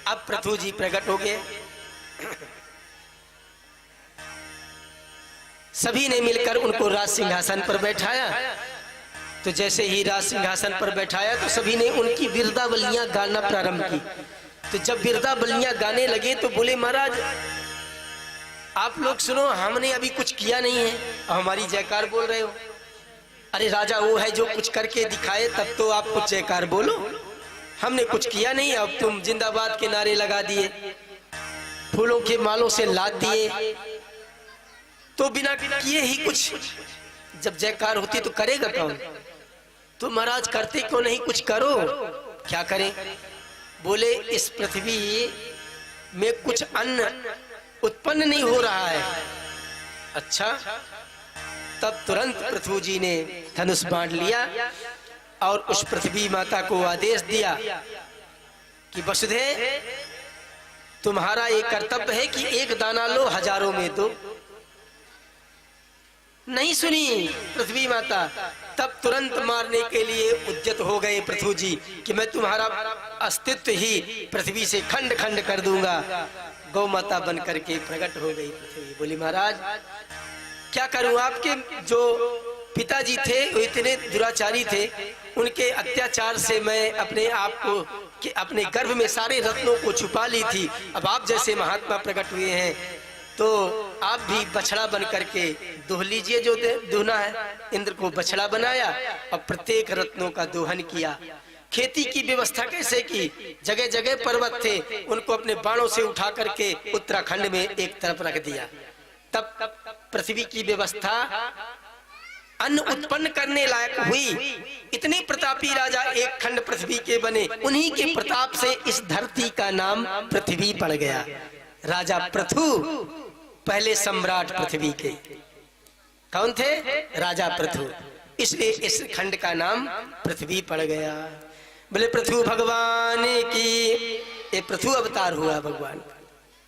अब पृथु जी प्रकट हो गए। सभी ने मिलकर उनको राज सिंहासन पर बैठाया। तो जैसे ही राज सिंहासन पर बैठाया तो सभी ने उनकी विरदावलियां गाना प्रारंभ की। तो जब विरदावलियां गाने लगे तो बोले महाराज आप लोग सुनो, हमने अभी कुछ किया नहीं है, हमारी जयकार बोल रहे हो। अरे राजा वो है जो कुछ करके दिखाए, तब तो आप कुछ जयकार बोलो। हमने कुछ किया नहीं, अब तुम जिंदाबाद के नारे लगा दिए, फूलों के मालों से लाद दिए, तो बिना किए ही कुछ जब जयकार होती तो करेगा कौन? तो महाराज करते क्यों नहीं, कुछ करो। क्या करें? बोले इस पृथ्वी में कुछ अन्न उत्पन्न नहीं हो रहा है। अच्छा, तब तुरंत पृथु जी ने धनुष बांध लिया और उस पृथ्वी माता को आदेश दिया कि वसुधे तुम्हारा ये कर्तव्य है कि एक दाना लो, हजारों में दो। नहीं सुनी पृथ्वी माता। तब तुरंत मारने के लिए उद्यत हो गए पृथु जी कि मैं तुम्हारा अस्तित्व ही पृथ्वी से खंड खंड कर दूंगा। गौ माता बन करके प्रकट हो गई पृथ्वी। बोली महाराज क्या करूं, आपके जो पिताजी थे वो इतने दुराचारी थे, उनके अत्याचार से मैं अपने आप को कि अपने गर्भ में सारे रत्नों को छुपा ली थी। अब आप जैसे महात्मा प्रकट हुए हैं तो आप भी बछड़ा बन करके दोह लीजिए। जो दोहना है, इंद्र को बछड़ा बनाया और प्रत्येक रत्नों का दोहन किया। खेती की व्यवस्था कैसे की? जगह जगह पर्वत थे, उनको अपने बाणों से उठा करके उत्तराखंड में एक तरफ रख दिया। तब पृथ्वी की व्यवस्था अन्न उत्पन्न करने लायक हुई। इतने प्रतापी राजा एक खंड पृथ्वी के बने, उन्हीं के प्रताप से इस धरती का नाम पृथ्वी पड़ गया। राजा पृथु पहले सम्राट पृथ्वी के कौन थे? राजा पृथु। इसलिए इस खंड का नाम पृथ्वी पड़ गया। बोले पृथु भगवान की, ये पृथु अवतार हुआ भगवान का।